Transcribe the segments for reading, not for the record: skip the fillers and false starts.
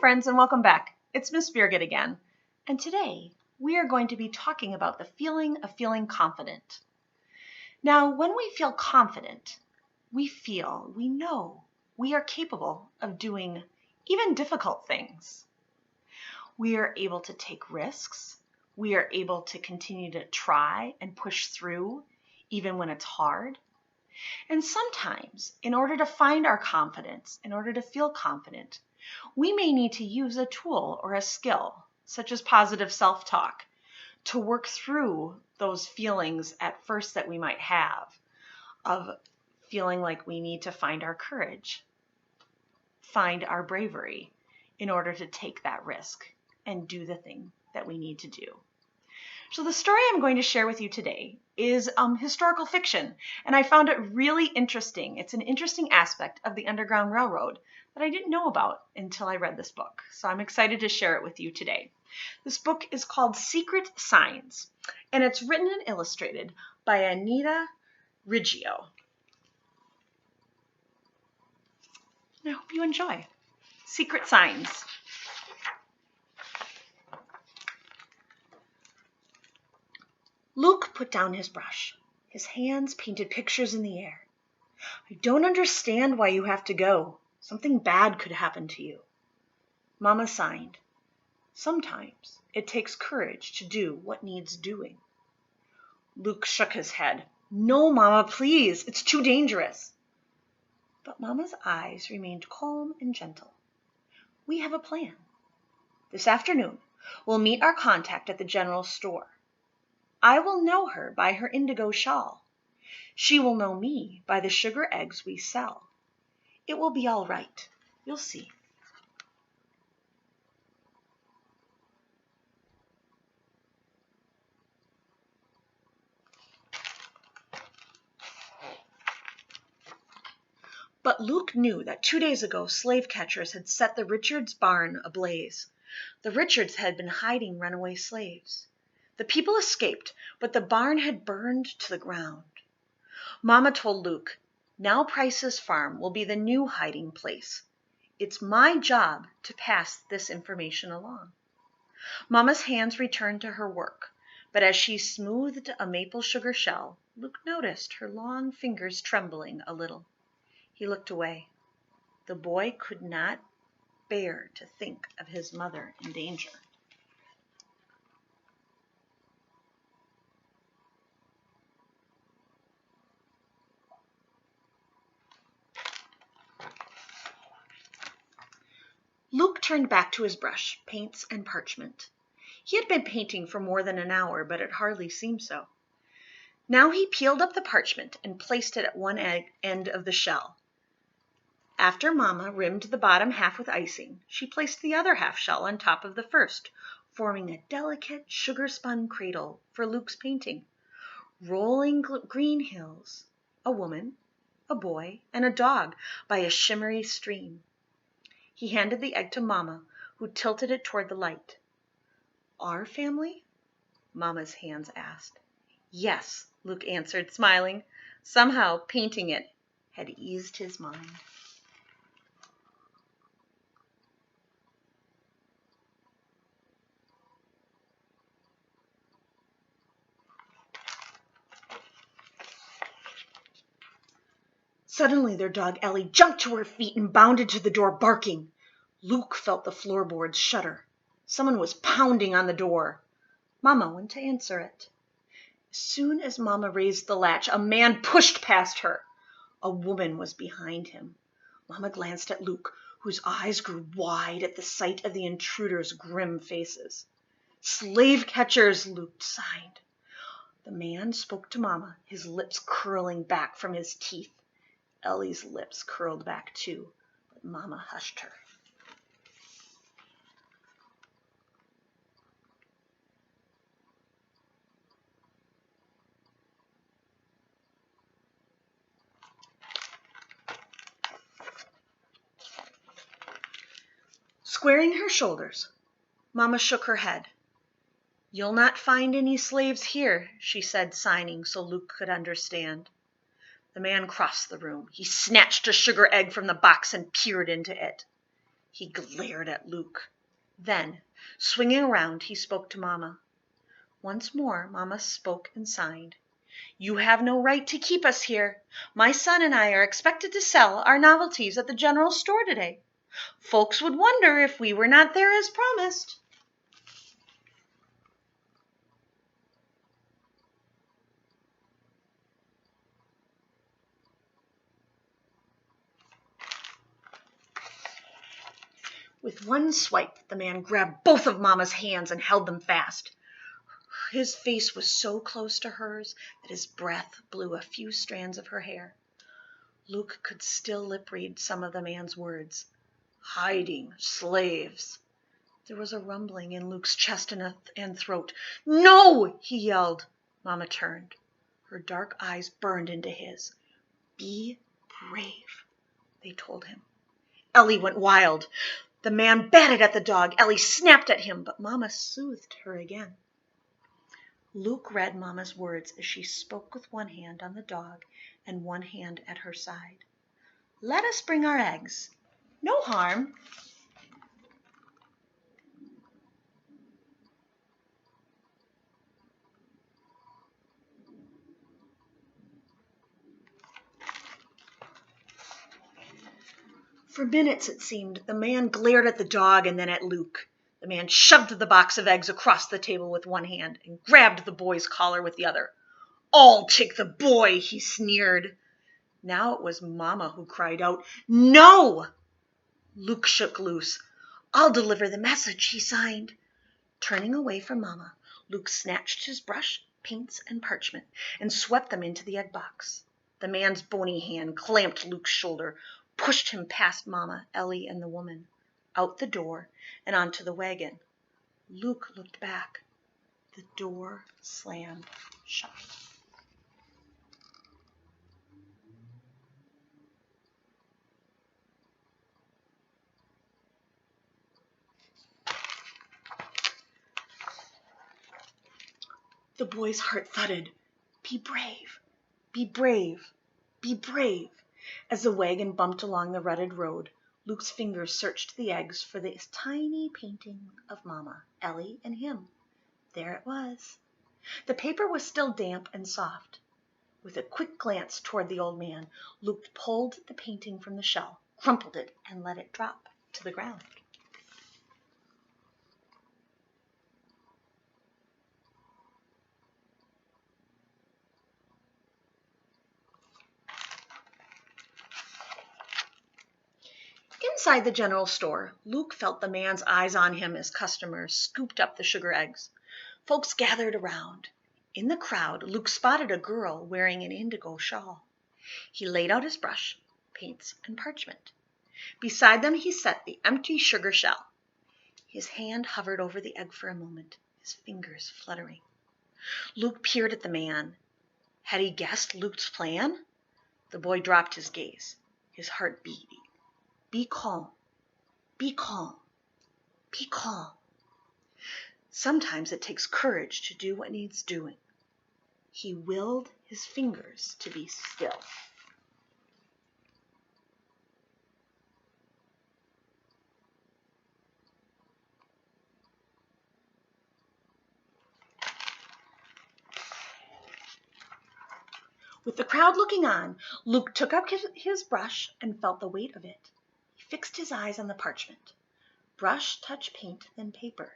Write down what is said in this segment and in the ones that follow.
friends, and welcome back. It's Miss Birgit again, and today we are going to be talking about the feeling of feeling confident. Now, when we feel confident, we know we are capable of doing even difficult things. We are able to take risks. We are able to continue to try and push through even when it's hard. And sometimes, in order to find our confidence, in order to feel confident, we may need to use a tool or a skill, such as positive self-talk, to work through those feelings at first that we might have of feeling like we need to find our courage, find our bravery in order to take that risk and do the thing that we need to do. So the story I'm going to share with you today is historical fiction, and I found it really interesting. It's an interesting aspect of the Underground Railroad that I didn't know about until I read this book. So I'm excited to share it with you today. This book is called Secret Signs, and it's written and illustrated by Anita Riggio. I hope you enjoy. Secret Signs. Luke put down his brush. His hands painted pictures in the air. I don't understand why you have to go. Something bad could happen to you. Mama signed. Sometimes it takes courage to do what needs doing. Luke shook his head. No, Mama, please. It's too dangerous. But Mama's eyes remained calm and gentle. We have a plan. This afternoon, we'll meet our contact at the general store. I will know her by her indigo shawl. She will know me by the sugar eggs we sell. It will be all right. You'll see. But Luke knew that 2 days ago slave catchers had set the Richards barn ablaze. The Richards had been hiding runaway slaves. The people escaped, but the barn had burned to the ground. Mama told Luke, now Price's farm will be the new hiding place. It's my job to pass this information along. Mama's hands returned to her work, but as she smoothed a maple sugar shell, Luke noticed her long fingers trembling a little. He looked away. The boy could not bear to think of his mother in danger. Luke turned back to his brush, paints, and parchment. He had been painting for more than an hour, but it hardly seemed so. Now he peeled up the parchment and placed it at one end of the shell. After Mama rimmed the bottom half with icing, she placed the other half shell on top of the first, forming a delicate sugar-spun cradle for Luke's painting. Rolling green hills, a woman, a boy, and a dog by a shimmery stream. He handed the egg to Mama, who tilted it toward the light. Our family? Mama's hands asked. Yes, Luke answered, smiling. Somehow painting it had eased his mind. Suddenly their dog Ellie jumped to her feet and bounded to the door, barking. Luke felt the floorboards shudder. Someone was pounding on the door. Mama went to answer it. As soon as Mama raised the latch, a man pushed past her. A woman was behind him. Mama glanced at Luke, whose eyes grew wide at the sight of the intruders' grim faces. Slave catchers, Luke sighed. The man spoke to Mama, his lips curling back from his teeth. Ellie's lips curled back too, but Mama hushed her. Squaring her shoulders, Mama shook her head. You'll not find any slaves here, she said, signing so Luke could understand. The man crossed the room. He snatched a sugar egg from the box and peered into it. He glared at Luke. Then, swinging around, he spoke to Mama. Once more, Mama spoke and signed. "You have no right to keep us here. My son and I are expected to sell our novelties at the general store today. Folks would wonder if we were not there as promised." With one swipe, the man grabbed both of Mama's hands and held them fast. His face was so close to hers that his breath blew a few strands of her hair. Luke could still lip-read some of the man's words. Hiding, slaves. There was a rumbling in Luke's chest and throat. "No!" he yelled. Mama turned. Her dark eyes burned into his. "Be brave," they told him. Ellie went wild. The man batted at the dog. Ellie snapped at him, but Mama soothed her again. Luke read Mama's words as she spoke with one hand on the dog and one hand at her side. "Let us bring our eggs. No harm." For minutes, it seemed, the man glared at the dog and then at Luke. The man shoved the box of eggs across the table with one hand and grabbed the boy's collar with the other. "I'll take the boy," he sneered. Now it was Mama who cried out, "No!" Luke shook loose. "I'll deliver the message," he signed. Turning away from Mama, Luke snatched his brush, paints, and parchment and swept them into the egg box. The man's bony hand clamped Luke's shoulder, pushed him past Mama, Ellie, and the woman, out the door and onto the wagon. Luke looked back. The door slammed shut. The boy's heart thudded. Be brave, be brave, be brave. As the wagon bumped along the rutted road, Luke's fingers searched the eggs for this tiny painting of Mama, Ellie, and him. There it was. The paper was still damp and soft. With a quick glance toward the old man, Luke pulled the painting from the shell, crumpled it, and let it drop to the ground. Inside the general store, Luke felt the man's eyes on him as customers scooped up the sugar eggs. Folks gathered around. In the crowd, Luke spotted a girl wearing an indigo shawl. He laid out his brush, paints, and parchment. Beside them he set the empty sugar shell. His hand hovered over the egg for a moment, his fingers fluttering. Luke peered at the man. Had he guessed Luke's plan? The boy dropped his gaze, his heart beating. Be calm, be calm, be calm. Sometimes it takes courage to do what needs doing. He willed his fingers to be still. With the crowd looking on, Luke took up his brush and felt the weight of it. He fixed his eyes on the parchment. Brush, touch paint, then paper.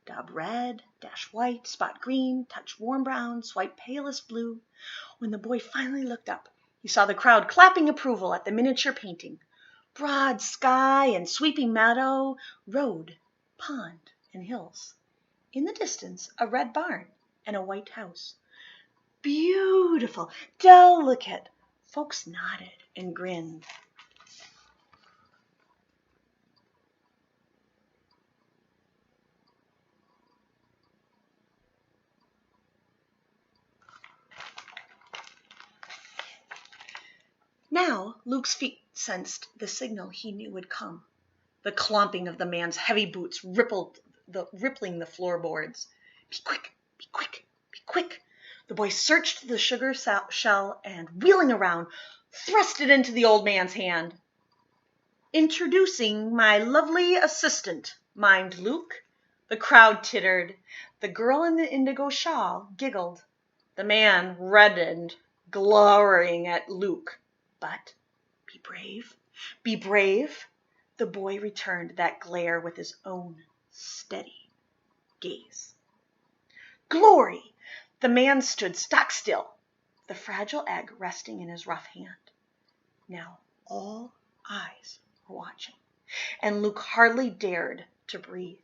Daub red, dash white, spot green, touch warm brown, swipe palest blue. When the boy finally looked up, he saw the crowd clapping approval at the miniature painting. Broad sky and sweeping meadow, road, pond, and hills. In the distance, a red barn and a white house. Beautiful, delicate. Folks nodded and grinned. Now Luke's feet sensed the signal he knew would come. The clomping of the man's heavy boots rippling the floorboards. Be quick, be quick, be quick. The boy searched the sugar shell and, wheeling around, thrust it into the old man's hand. "Introducing my lovely assistant," mimed Luke. The crowd tittered. The girl in the indigo shawl giggled. The man reddened, glowering at Luke. But, "Be brave, be brave." The boy returned that glare with his own steady gaze. "Glory!" The man stood stock still, the fragile egg resting in his rough hand. Now all eyes were watching, and Luke hardly dared to breathe.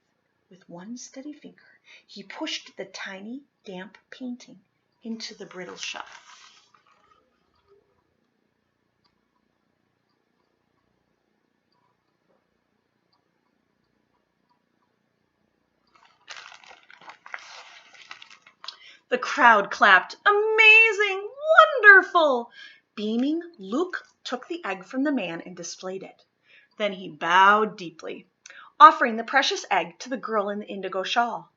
With one steady finger, he pushed the tiny, damp painting into the brittle shell. The crowd clapped. "Amazing! Wonderful!" Beaming, Luke took the egg from the man and displayed it. Then he bowed deeply, offering the precious egg to the girl in the indigo shawl.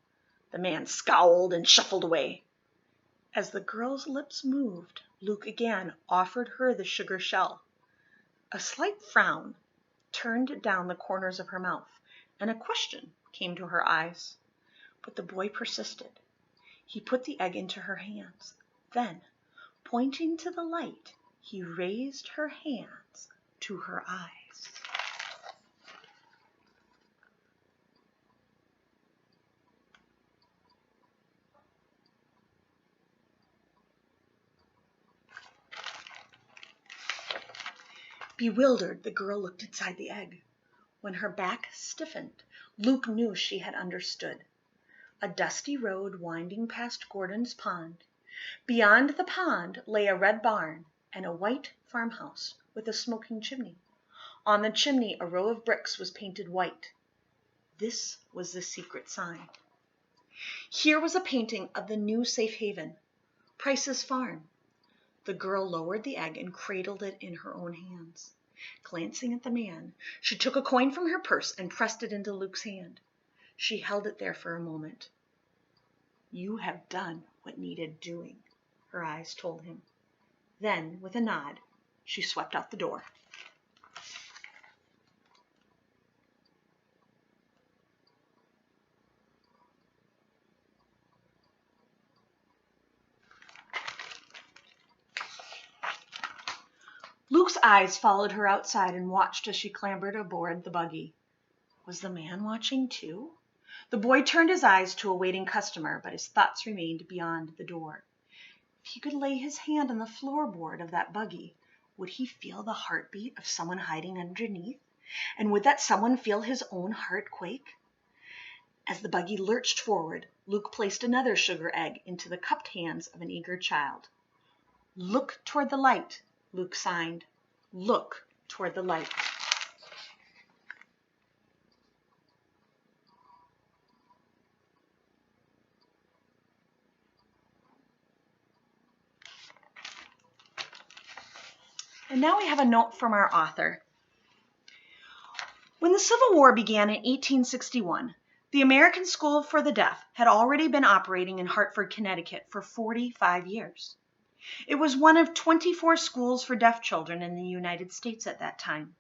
The man scowled and shuffled away. As the girl's lips moved, Luke again offered her the sugar shell. A slight frown turned down the corners of her mouth, and a question came to her eyes. But the boy persisted. He put the egg into her hands. Then, pointing to the light, he raised her hands to her eyes. Bewildered, the girl looked inside the egg. When her back stiffened, Luke knew she had understood. A dusty road winding past Gordon's pond. Beyond the pond lay a red barn and a white farmhouse with a smoking chimney. On the chimney a row of bricks was painted white. This was the secret sign. Here was a painting of the new safe haven, Price's farm. The girl lowered the egg and cradled it in her own hands. Glancing at the man, she took a coin from her purse and pressed it into Luke's hand. She held it there for a moment. "You have done what needed doing," her eyes told him. Then, with a nod, she swept out the door. Luke's eyes followed her outside and watched as she clambered aboard the buggy. Was the man watching too? The boy turned his eyes to a waiting customer, but his thoughts remained beyond the door. If he could lay his hand on the floorboard of that buggy, would he feel the heartbeat of someone hiding underneath? And would that someone feel his own heart quake? As the buggy lurched forward, Luke placed another sugar egg into the cupped hands of an eager child. "Look toward the light," Luke signed. "Look toward the light." And now we have a note from our author. When the Civil War began in 1861, the American School for the Deaf had already been operating in Hartford, Connecticut for 45 years. It was one of 24 schools for deaf children in the United States at that time.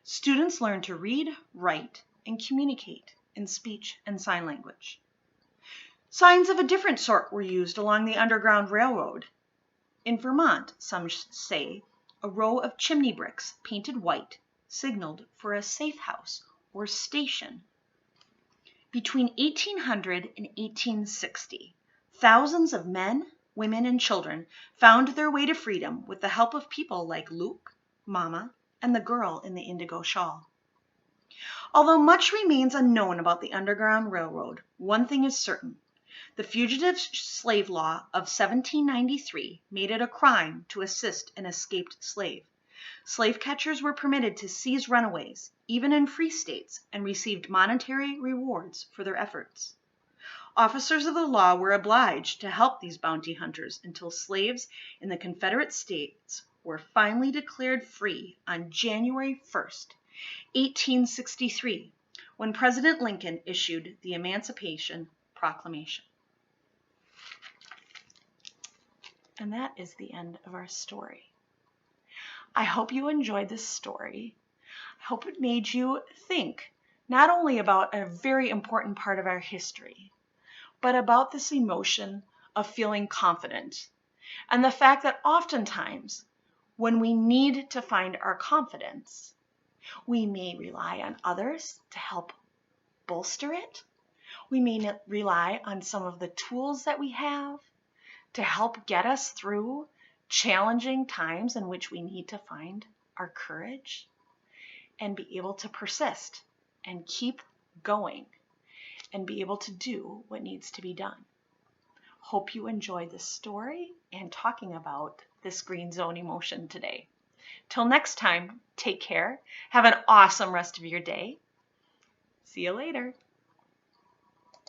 Students learned to read, write, and communicate in speech and sign language. Signs of a different sort were used along the Underground Railroad. In Vermont, some say, a row of chimney bricks painted white signaled for a safe house or station. Between 1800 and 1860, thousands of men, women, and children found their way to freedom with the help of people like Luke, Mama, and the girl in the indigo shawl. Although much remains unknown about the Underground Railroad, one thing is certain. The Fugitive Slave Law of 1793 made it a crime to assist an escaped slave. Slave catchers were permitted to seize runaways, even in free states, and received monetary rewards for their efforts. Officers of the law were obliged to help these bounty hunters until slaves in the Confederate States were finally declared free on January 1st, 1863, when President Lincoln issued the Emancipation Proclamation. And that is the end of our story. I hope you enjoyed this story. hope it made you think not only about a very important part of our history, but about this emotion of feeling confident and the fact that oftentimes when we need to find our confidence, we may rely on others to help bolster it. We may rely on some of the tools that we have to help get us through challenging times in which we need to find our courage and be able to persist and keep going and be able to do what needs to be done. Hope you enjoyed this story and talking about this green zone emotion today. Till next time, take care. Have an awesome rest of your day. See you later.